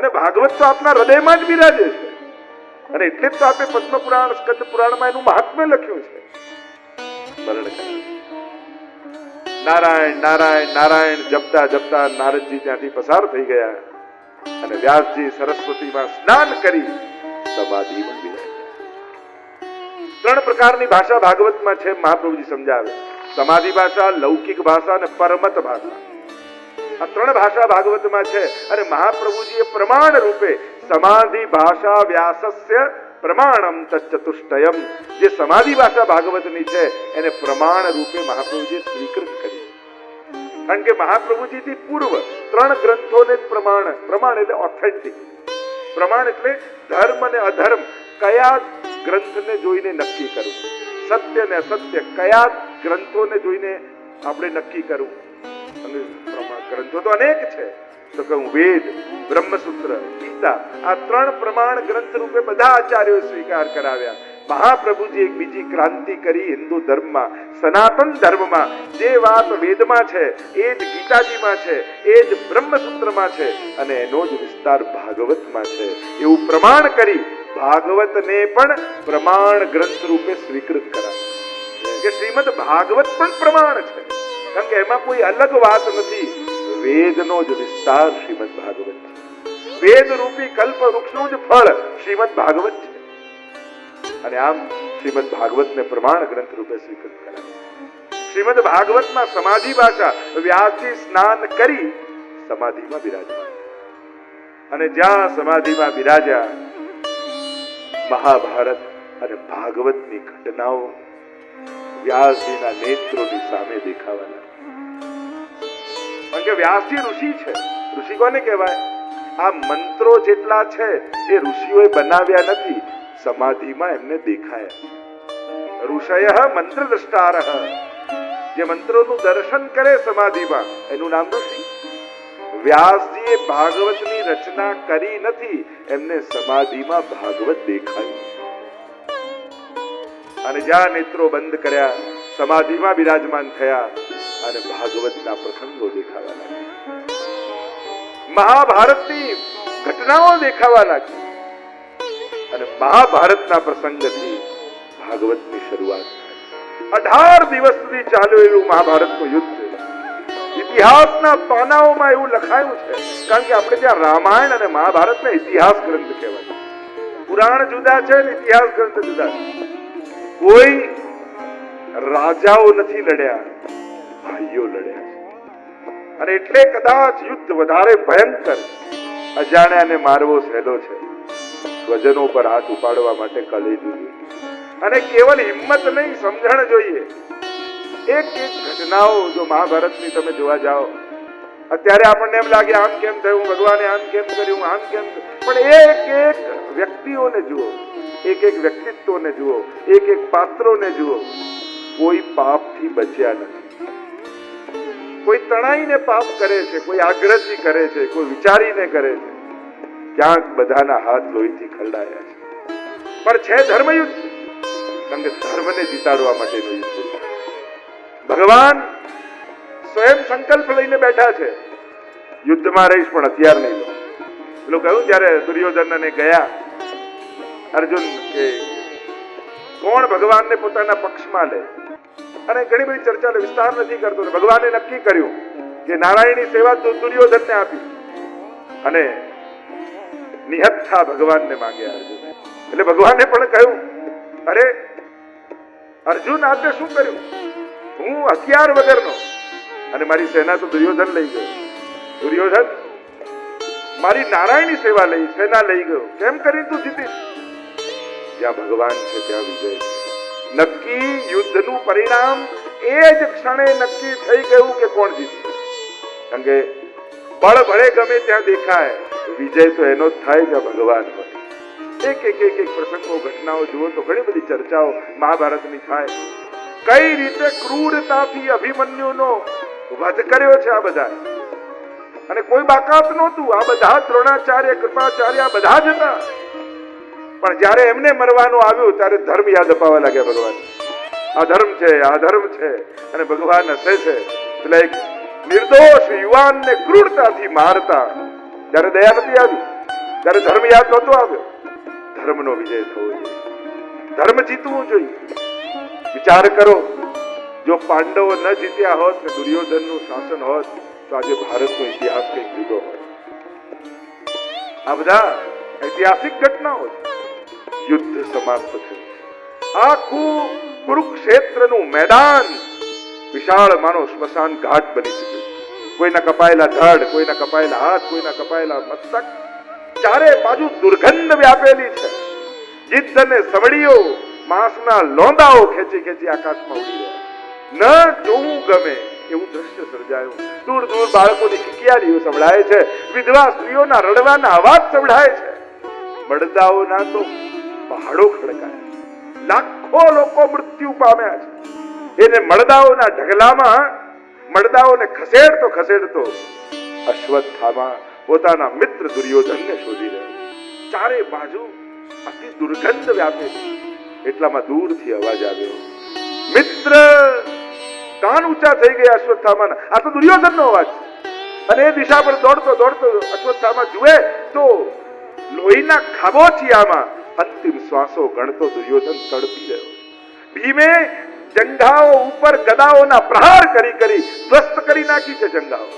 અને ભાગવત તો આપના હૃદયમાં જ બિરાજે છે. અને એટલે જ તો આપે પદ્મ પુરાણ, સ્કંદ પુરાણમાં એનું મહાત્મ્ય લખ્યું છે. સ્મરણ કરો. નારાયણ નારાયણ નારાયણ જપતા જપતા નારદજી ત્યાંથી પસાર થઈ ગયા અને વ્યાસજી સરસ્વતીમાં સ્નાન કરી સમાધિમાં બિરાજ્યા. 3 પ્રકારની ભાષા ભાગવતમાં છે, મહાપ્રભુજી સમજાવે. સમાધિ ભાષા, લૌકિક ભાષા અને પરમત ભાષા. આ 3 ભાષા ભાગવતમાં છે. અને મહાપ્રભુજીએ પ્રમાણ રૂપે સમાધિ ભાષા વ્યાસસ્ય પ્રમાણમ તચતુષ્ટયમ, જે સમાધિ ભાષા ભાગવતની છે એને પ્રમાણ રૂપે મહાપ્રભુજીએ સ્વીકૃત કરી. કારણ કે મહાપ્રભુજીથી પૂર્વ 3 ગ્રંથોને પ્રમાણ એટલે ઓથેન્ટિક. પ્રમાણ એટલે ધર્મ અને અધર્મ કયા ગ્રંથને જોઈને નક્કી કરવું, સત્ય ને અસત્ય કયા ગ્રંથોને જોઈને આપણે નક્કી કરવું. અને ગ્રંથો તો અનેક છે, તો કહું વેદ, બ્રહ્મસૂત્ર, ગીતા, આ 3 પ્રમાણ ગ્રંથ રૂપે બધા આચાર્યોએ સ્વીકાર કરાવ્યા. મહાપ્રભુજી એક બીજી ક્રાંતિ કરી હિન્દુ ધર્મમાં, સનાતન ધર્મમાં. જે વાત વેદમાં છે એ જ ગીતાજીમાં છે, એ જ બ્રહ્મસૂત્રમાં છે અને એનો જ વિસ્તાર ભાગવતમાં છે. એવું પ્રમાણ કરી ભાગવતને પણ પ્રમાણ ગ્રંથ રૂપે સ્વીકૃત કરાવ્યું કે શ્રીમદ ભાગવત પણ પ્રમાણ છે. કારણ કે એમાં કોઈ અલગ વાત નથી. વેદનો જ વિસ્તાર શ્રીમદ ભાગવત છે. વેદ રૂપી કલ્પ વૃક્ષનું જ ફળ શ્રીમદ ભાગવત છે. અને આમ શ્રીમદ ભાગવતને પ્રમાણ ગ્રંથ રૂપે સ્વીકૃત કરાવ્યું. શ્રીમદ ભાગવતમાં સમાધિ ભાષા, વ્યાસજી સ્નાન કરી સમાધિમાં બિરાજમાન. અને જ્યાં સમાધિમાં બિરાજ્યા, મહાભારત અને ભાગવતની ઘટનાઓ વ્યાસજીના નેત્રોની સામે દેખાવા લાગી. કારણ કે વ્યાસજી ઋષિ છે. ઋષિ કોને કહેવાય? આ મંત્રો જેટલા છે એ ઋષિઓએ બનાવ્યા નથી, સમાધિમાં એમને દેખાયા. ઋષય મંત્ર દ્રષ્ટારઃ, જે મંત્રોનું દર્શન કરે સમાધિમાં એનું નામ ઋષિ. વ્યાસજીએ ભાગવતની રચના કરી નથી, એમને સમાધિમાં ભાગવત દેખાયું. અને જ્યાં નેત્રો બંધ કર્યા, સમાધિમાં બિરાજમાન થયા અને ભાગવતના પ્રસંગો દેખાવા લાગ્યા. મહાભારતની ઘટનાઓ દેખાવા લાગી. અને મહાભારતના પ્રસંગથી ભાગવતની શરૂઆત થઈ. 18 દિવસ સુધી ચાલ્યું એવું મહાભારતનું યુદ્ધ. ઇતિહાસના પાનાઓમાં એવું લખાયું છે. કારણ કે આપણે ત્યાં રામાયણ અને મહાભારતના ઇતિહાસ ગ્રંથ કહેવાય. પુરાણ જુદા છે અને ઇતિહાસ ગ્રંથ જુદા છે. કોઈ રાજાઓ નથી લડ્યા, ભાઈઓ લડ્યા છે. અને એટલે કદાચ યુદ્ધ વધારે ભયંકર. અજાણ્યાને મારવો સહેલો છે, સ્વજનો પર હાથ ઉપાડવા માટે કલેજું જોઈએ. અને કેવલ હિંમત નહીં, સમજણ જોઈએ. એક એક ઘટનાઓ જો મહાભારતની તમે જોવા જાઓ, અત્યારે આપણને એમ લાગે આમ કેમ થયું, ભગવાને આમ કેમ કર્યું, આમ કેમ, પણ એક એક વ્યક્તિઓને જુઓ, એક એક વ્યક્તિત્વને જુઓ, એક એક પાત્રોને જુઓ. કોઈ પાપથી બચ્યા નથી. કોઈ તણાઈને પાપ કરે છે, કોઈ આગ્રહથી કરે છે, કોઈ વિચારીને કરે છે. ક્યાંક બધાના હાથ લોહીથી ખરડાયા છે. પણ છે ધર્મયુદ્ધ. કારણ કે ધર્મને જીતાડવા માટેનું યુદ્ધ છે. ભગવાન સ્વયં સંકલ્પ લઈને બેઠા છે, યુદ્ધમાં રહીશ પણ હથિયાર નહીં લો. પેલું કહ્યું ત્યારે દુર્યોધનને ગયા અર્જુન કે કોણ ભગવાનને પોતાના પક્ષમાં લે. અને ઘણી બધી ચર્ચા વિસ્તાર નથી કરતો. ભગવાને નક્કી કર્યું કે નારાયણની સેવા દુર્યોધનને આપી અને નિહત્થા ભગવાનને માંગ્યા અર્જુન. એટલે ભગવાને પણ કહ્યું, અરે અર્જુન આપે શું કર્યું? હું હથિયાર વગરનો અને મારી સેના તો દુર્યોધન લઈ ગયો. દુર્યોધન મારી નારાયણની સેવા લઈ, સેના લઈ ગયો. કેમ કરી તું જીતીશ? જ્યાં ભગવાન છે ત્યાં વિજય. નક્કી યુદ્ધનું પરિણામ એ જ ક્ષણે નક્કી થઈ ગયું કે કોણ જીતશે. કારણ કે બળ ભળે ગમે ત્યાં દેખાય, વિજય તો એનો જ થાય જ્યાં ભગવાન હોય. એક એક એક એક પ્રસંગો, ઘટનાઓ જુઓ તો ઘણી બધી ચર્ચાઓ મહાભારતની થાય. કઈ રીતે ક્રૂરતાથી અભિમન્યુનો વધ કર્યો છે આ બધા. અને કોઈ બાકાત નહોતું. આ બધા દ્રોણાચાર્ય, કૃપાચાર્ય બધા જ હતા. પણ જ્યારે એમને મરવાનું આવ્યું ત્યારે ધર્મ યાદ અપાવવા લાગ્યા ભગવાન. આ ધર્મ છે, આ ધર્મ છે. અને ભગવાન હસે છે. એટલે એક નિર્દોષ યુવાનને ક્રૂરતાથી મારતા ત્યારે દયા નથી આવી. ત્યારે ધર્મ યાદ નહોતો આવ્યો. ધર્મનો વિજય થવો જોઈએ, ધર્મ જીતવું જોઈએ. વિચાર કરો, જો પાંડવો ન જીત્યા હોત ને દુર્યોધનનું શાસન હોત તો આજે ભારતનો ઇતિહાસ કંઈક જુદો હોત. આ બધા ઐતિહાસિક ઘટનાઓ છે. યુદ્ધ સમાપ્ત થયું, આખું કુરુક્ષેત્રનું મેદાન વિશાળ માનો સ્મશાન ઘાટ બની ચૂક્યું. કોઈના કપાયેલા ધડ, કોઈના કપાયેલા હાથ, કોઈના કપાયેલા મસ્તક, ચારે બાજુ દુર્ગંધ વ્યાપેલી છે. જીત અને સવડીઓ માંસના લોંદાઓ ખેંચી ખેંચી આકાશમાં ઉડી રહ્યા. ન જોવું ગમે એવું દ્રશ્ય સર્જાયું. દૂર દૂર બાળકોની કિકિયારીઓ સંભળાય છે, વિધવા સ્ત્રીઓના રડવાના અવાજ સંભળાય છે. મળદાઓના તો પહાડો ખડકાય, લાખો લોકો મૃત્યુ પામ્યા છે. એને મળદાઓના ઢગલામાં મળદાઓને ખસેડતો ખસેડતો અશ્વત્થામા પોતાના મિત્ર દુર્યોધનને શોધી રહ્યો. ચારે બાજુ અતિ દુર્ગંધ વ્યાપેલી. એટલામાં દૂરથી અવાજ આવ્યો, મિત્ર! કાન ઊંચા થઈ ગયા અશ્વત્થામાના. આ તો દુર્યોધનનો અવાજ છે. અને એ દિશા પર દોડતો દોડતો અશ્વત્થામા જુએ તો લોહીના ખાબોચિયામાં અંતિમ શ્વાસો ગણતો દુર્યોધન તડપી રહ્યો. ભીમે જંઘાઓ ઉપર ગદાઓના પ્રહાર કરી કરી ધ્વસ્ત કરી નાખી છે જંઘાઓ.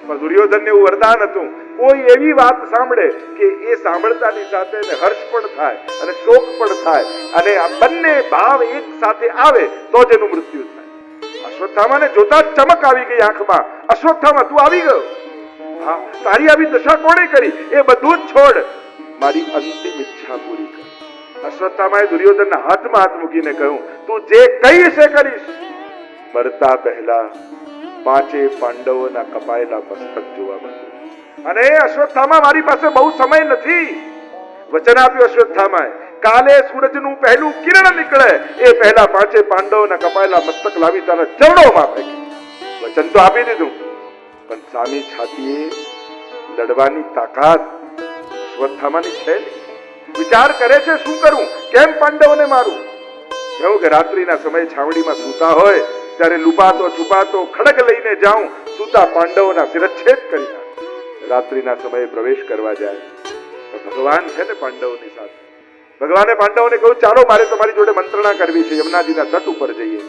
પણ દુર્યોધનને એવું વરદાન હતું, કોઈ એવી વાત સાંભળે કે એ સાંભળતાની સાથે એને હર્ષ પણ થાય અને શોક પણ થાય, અને આ બંને ભાવ એક સાથે આવે તો જ એનું મૃત્યુ થાય. અશ્વત્થામાને જોતા જ ચમક આવી ગઈ આંખમાં. અશ્વત્થામા, તું આવી ગયો? હા, તારી આવી દશા કોણે કરી? એ બધું જ છોડ, મારી અંતિમ ઈચ્છા પૂરી કર. અશ્વત્થામાએ દુર્યોધનના હાથમાં હાથ મૂકીને કહ્યું, તું જે કહીશ એ કરીશ. મરતા પહેલા પાંચે પાંડવોના કપાયેલા મસ્તક જોવા મળ્યું. અને અશ્વત્થામા, મારી પાસે બહુ સમય નથી. વચન આપ્યું અશ્વત્થામાએ, કાલે સૂરજનું પહેલું કિરણ નીકળે એ પહેલા પાંચે પાંડવોના કપાયેલા મસ્તક લાવી તારા ચરણોમાં ફેંકી. વચન તો આપી દીધું, પણ સામી છાતીએ લડવાની તાકાત અશ્વત્થામાની છે નહીં. વિચાર કરે છે, શું કરું, કેમ પાંડવોને મારું? જેવું કે રાત્રિના સમયે છાવણીમાં સૂતા હોય ત્યારે લુપાતો છુપાતો ખડગ લઈને જાઉં, સૂતા પાંડવોના શિરચ્છેદ કરી નાખું. રાત્રિના સમયે પ્રવેશ કરવા જાય તો ભગવાન છે ને પાંડવોની સાથે. ભગવાને પાંડવોને કહ્યું, ચાલો મારે તમારી જોડે મંત્રણા કરવી છે, યમુનાજીના તટ ઉપર જઈએ.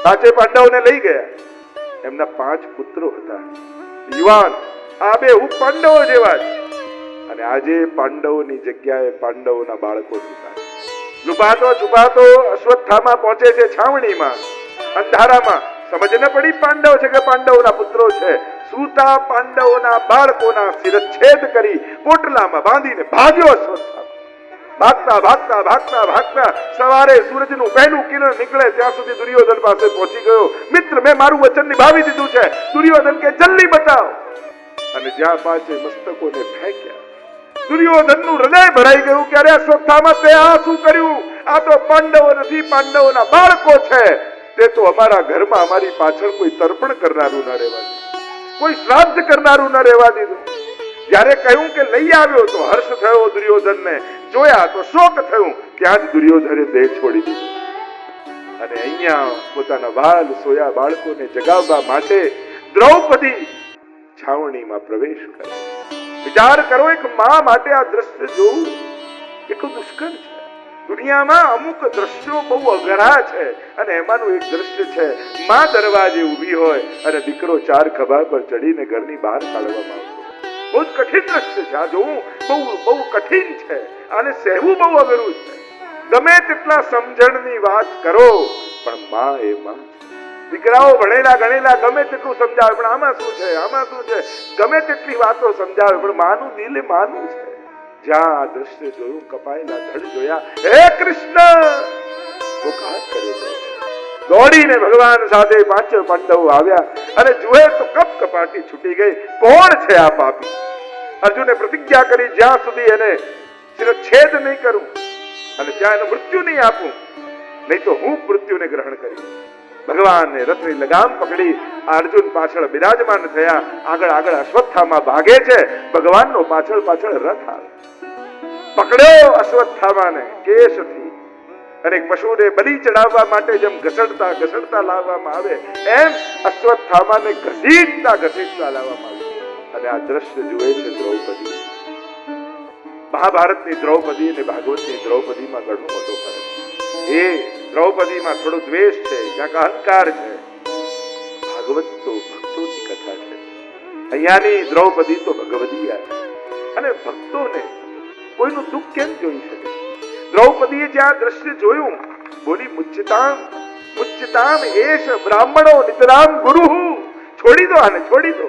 પાંચે પાંડવોને લઈ ગયા. એમના 5 પુત્રો હતા, યુવાન, આ બે પાંડવો જેવા જ. અને આજે પાંડવોની જગ્યાએ પાંડવોના બાળકો સૂતા. લુપાતો છુપાતો અશ્વત્થામા પહોંચે છે છાવણીમાં, અંધારામાં. સમજ ન પડી પાંડવ છે કે પાંડવોના પુત્રો છે. સૂતા પાંડવોના બાળકોના શિરચ્છેદ કરી પોટલામાં બાંધીને ભાગ્યો અશ્વત્થામા. ભાગતા ભાગતા ભાગતા ભાગતા સવારે સૂરજનું પહેલું કિરણ નીકળે ત્યાં સુધી દુર્યોધન પાસે પહોંચી ગયો. મિત્ર, મેં મારું વચન નિભાવી દીધું છે. દુર્યોધન કે જલ્દી બતાવ. અને જ્યાં પાંચે મસ્તકોને ફેંક્યા, દુર્યોધનનું હૃદય ભરાઈ ગયું કે અરે અશ્વત્થામા, તે આ શું કર્યું? આ તો પાંડવો નથી, પાંડવોના બાળકો છે. તે તો અમારા ઘરમાં અમારી પાછળ કોઈ તર્પણ કરનારું ન રહેવા દીધું, કોઈ શ્રાદ્ધ કરનારું ન રહેવા દીધું. જ્યારે કહ્યું કે લઈ આવ્યો તો હર્ષ થયો દુર્યોધનને, જોયા તો શોક થયું. ત્યાં જ દુર્યોધને દેહ છોડી દીધો. અને અહીંયા પોતાના વાલ સોયા બાળકોને જગાવવા માટે દ્રૌપદી છાવણીમાં પ્રવેશ કરે. વિચાર કરો, એક મા માટે આ દ્રશ્ય જોવું કેટલું દુષ્કર છે. દુનિયામાં અમુક દ્રશ્યો બહુ અઘરા છે, અને એમાંનું એક દ્રશ્ય છે, મા દરવાજે ઊભી હોય અને દીકરો 4 ખભા પર ચડીને ઘરની બહાર કાઢવામાં આવતો. બહુ જ કઠિન દ્રશ્ય છે. આ જોવું બહુ કઠિન છે, અને સહેવું બહુ અઘરું છે. ગમે તેટલા સમજણની વાત કરો, પણ મા એ મા. દીકરાઓ ભણેલા ગણેલા ગમે તેટલું સમજાવે, પણ આમાં શું છે, આમાં શું છે, ગમે તેટલી વાતો સમજાવે, પણ માનું દિલ એ માનું છે. જ્યાં આ દ્રશ્ય જોયું, કપાયેલા ધડ જોયા, હે કૃષ્ણ, પુકાર કરે છે. દોડીને ભગવાન સાથે 5 પાંડવો આવ્યા અને જુએ તો કપ કપાટી છૂટી ગઈ. કોણ છે આ પાપી? અર્જુને પ્રતિજ્ઞા કરી, જ્યાં સુધી એને શિરચ્છેદ નહીં કરું અને જ્યાં એનું મૃત્યુ નહીં આપું, નહીં તો હું મૃત્યુને ગ્રહણ કરીશ. ભગવાનને રથની લગામ પકડી અર્જુન પાછળ બિરાજમાન થયા. આગળ આગળ અશ્વત્થામા ભાગે છે, ભગવાનનો પાછળ પાછળ રથ આવે. પકડ્યો અશ્વત્થામાને કેશથી, અને પશુને બલિ ચડાવવા માટે જેમ ઘસડતા ઘસડતા લાવવામાં આવે, એમ અશ્વત્થામાને ઘસીટતા ઘસીટતા લાવવામાં આવે. અને આ દ્રશ્ય જુએ છે દ્રૌપદી. મહાભારતની દ્રૌપદી અને ભાગવતની દ્રૌપદીમાં ઘણો મોટો ફરક છે. એ દ્રૌપદીમાં થોડો દ્વેષ છે, ક્યાંક અહંકાર છે. ભાગવત તો ભક્તોની કથા છે. અહીંયાની દ્રૌપદી તો ભગવદીયા છે. અને ભક્તોને કોઈનું દુઃખ કેમ જોઈ શકે? દ્રૌપદીએ જ્યાં દ્રશ્ય જોયું, બોલી મુચ્યતામ મુચ્યતામ એશ બ્રાહ્મણો નિતરામ ગુરુહુ. છોડી દો આને, છોડી દો.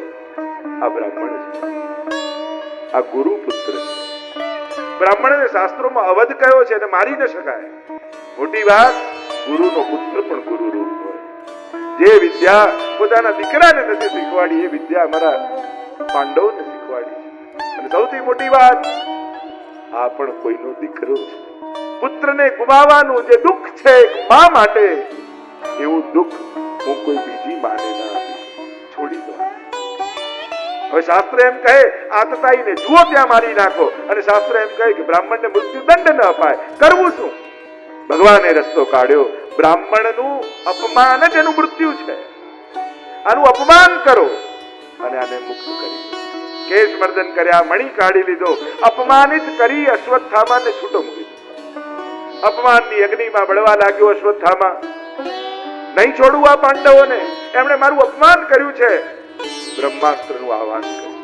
આ બ્રાહ્મણ છે, આ ગુરુ પુત્ર છે. બ્રાહ્મણને શાસ્ત્રોમાં અવધ કયો છે અને મારી ન શકાય. મોટી વાત, ગુરુનો પુત્ર પણ ગુરુ રૂપ હોય. જે વિદ્યા પોતાના દીકરાને નથી શીખવાડી, એ વિદ્યા અમારા પાંડવોને શીખવાડી. અને સૌથી મોટી વાત, આ પણ કોઈનો દીકરો છે. પુત્રને ગુમાવવાનું જે દુઃખ છે મા માટે, એવું દુઃખ હું કોઈ બીજી માને ના આપીશ. છોડી દો. હવે શાસ્ત્ર એમ કહે આતતાઈને જુઓ ત્યાં મારી નાખો, અને શાસ્ત્ર એમ કહે કે બ્રાહ્મણને મૃત્યુદંડ ન અપાય. કરવું શું? ભગવાને રસ્તો કાઢ્યો. બ્રાહ્મણનું અપમાન જ એનું મૃત્યુ છે. આનું અપમાન કરો અને આને મુક્ત કરી. કેશ મર્દન કર્યા, મણી કાઢી લીધો, અપમાનિત કરી અશ્વત્થામાને છૂટો મૂકી. અપમાનની અગ્નિમાં બળવા લાગ્યો અશ્વત્થામા. નહીં છોડવું આ પાંડવોને, એમણે મારું અપમાન કર્યું છે. બ્રહ્માસ્ત્રનું આહવાન કર્યું,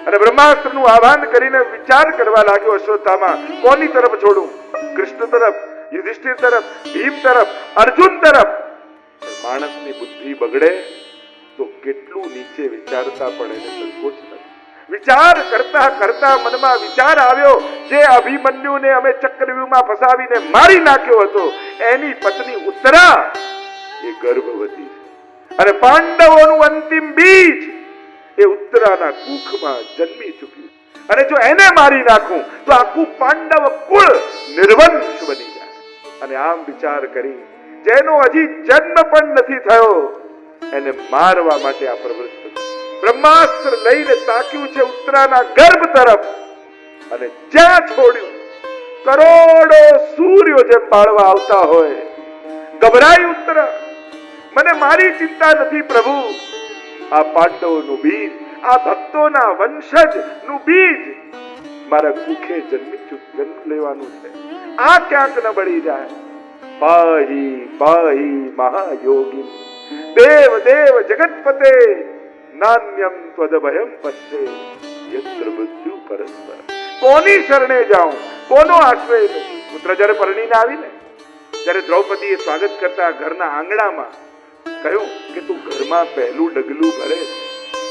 અને બ્રહ્માસ્ત્રનું આહવાન કરીને વિચાર કરવા લાગ્યો અશ્વત્થામા, કોની તરફ છોડું? કૃષ્ણ તરફ, યુધિષ્ઠિર તરફ, ભીમ તરફ, અર્જુન તરફ. માણસની બુદ્ધિ બગડે તો કેટલું નીચે વિચારતા પણ એને સંકોચ નથી. વિચાર કરતા કરતા મનમાં વિચાર આવ્યો, જે અભિમન્યુને અમે ચક્રવ્યૂહમાં ફસાવીને મારી નાખ્યો હતો, એની પત્ની ઉત્તરા એ ગર્ભવતી છે. અને પાંડવોનું અંતિમ બીજ એ ઉત્તરાના કુખમાં જન્મી ચૂક્યું. અને જો એને મારી નાખું તો આખું પાંડવ કુળ નિર્વંશ બની જાય. અને આમ વિચાર કરી, જેનો હજી જન્મ પણ નથી થયો એને મારવા માટે આ પ્રવૃત્ત. બ્રહ્માસ્ત્ર લઈને તાક્યું છે ઉત્તરાના ગર્ભ તરફ, અને જ્યાં છોડ્યું કરોડો સૂર્યો જે પાળવા આવતા હોય. ગભરાઈ ઉત્તરા, મને મારી ચિંતા નથી પ્રભુ. આ પાંડવોનું બીજ, આ ભક્તોના વંશજનું બીજ મારા કુખે જન્મ લેવાનું છે. આ ક્યાંક ન બળી જાય. પાહી પાહી મહાયોગી દેવ દેવ જગતપતે નાન્યમ ત્વદભયમ પશ્ચે યત્ર મૃત્યુ પરસ્પર. કોની શરણે જાઉં, કોનો આશ્રય લઉં? પુત્ર જ્યારે પરણીને આવીને, જ્યારે દ્રૌપદીએ સ્વાગત કરતા ઘરના આંગણામાં કહ્યું કે તું ઘરમાં પહેલું ડગલું ભરે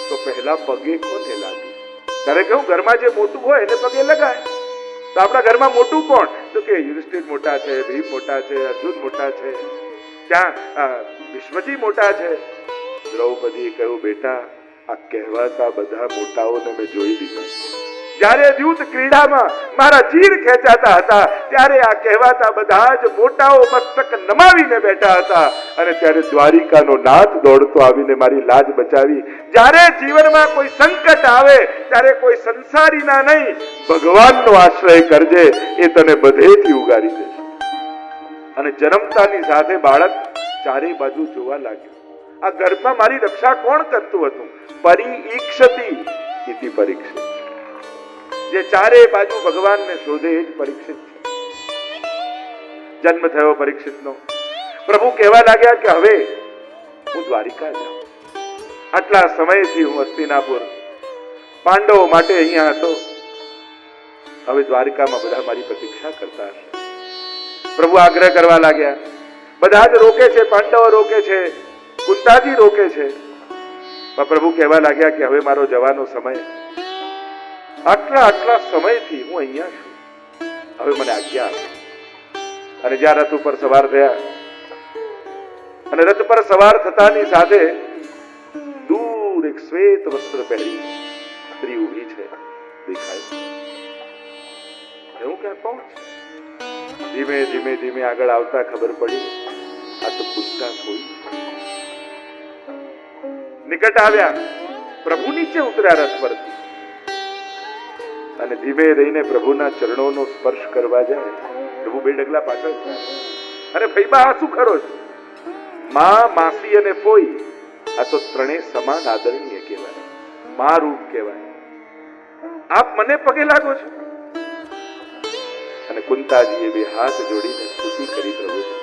તો પહેલા પગે કોને લાગી? ત્યારે કહ્યું ઘરમાં જે મોટું હોય એને પગે લગાય. તો આપણા ઘરમાં મોટું કોણ? તો કે યુધિષ્ઠિર મોટા છે, ભીમ મોટા છે, અર્જુન મોટા છે, ત્યાં વિશ્વજી મોટા છે. દ્રૌપદીએ કહ્યું બેટા, આ કહેવાતા બધા મોટાઓને મેં જોઈ લીધા. જ્યારે યુદ્ધ ક્રીડામાં મારા ચીર ખેંચાતા હતા ત્યારે આ કહેવાતા બધા જ મોટાઓ મસ્તક નમાવીને બેઠા હતા. અને ત્યારે દ્વારિકાનો નાથ દોડતો આવીને મારી લાજ બચાવી. જ્યારે જીવનમાં કોઈ સંકટ આવે ત્યારે કોઈ સંસારીના નહીં, ભગવાનનો આશ્રય કરજે, એ તને બધેથી ઉગારી દેશે. અને જન્મતાની સાથે બાળક ચારે બાજુ જોવા લાગ્યો. આ ગર્ભમાં મારી રક્ષા કોણ કરતું હતું? પરીક્ષતી ઇતિ પરીક્ષિત. જે ચારે બાજુ ભગવાનને શોધે એ જ પરીક્ષિત છે. જન્મ થયો પરીક્ષિતનો. પ્રભુ કહેવા લાગ્યા કે હવે હું દ્વારિકા જાઉં. આટલા સમયથી હું હસ્તિનાપુર પાંડવો માટે અહીંયા હતો, હવે દ્વારિકામાં બધા મારી પ્રતીક્ષા કરતા હશે. પ્રભુ આગ્રહ કરવા લાગ્યા. બધા જ રોકે છે, પાંડવો રોકે છે, કુંતાજી રોકે છે. પણ પ્રભુ કહેવા લાગ્યા કે હવે મારો જવાનો સમય. આટલા સમયથી હું અહીંયા છું, હવે મને આજ્ઞા આપો. અને જ્યાં રથ ઉપર સવાર થયા, અને રથ પર સવાર થતાની સાથે દૂર એક શ્વેત વસ્ત્ર પહેરી સ્ત્રી ઊભી છે દેખાય. એવું ક્યાં કોણ છે? ધીમે ધીમે ધીમે આગળ આવતા ખબર પડી આ તો કુંતા કોઈ. નિકટ આવ્યા, પ્રભુ નીચે ઉતર્યા રથ પરથી, અને ધીમે રહીને પ્રભુના ચરણોનો સ્પર્શ કરવા જાય. પ્રભુ બે ડગલા પાછળ થયા. અરે ભઈબા, આ શું કરો છો? માં, માસી અને ફોઈ, આ તો ત્રણેય સમાન આદરણીય કહેવાય, માં રૂપ કહેવાય. આપ મને પગે લાગો છો? અને કુંતાજીએ બે હાથ જોડીને સ્તુતિ કરી પ્રભુની.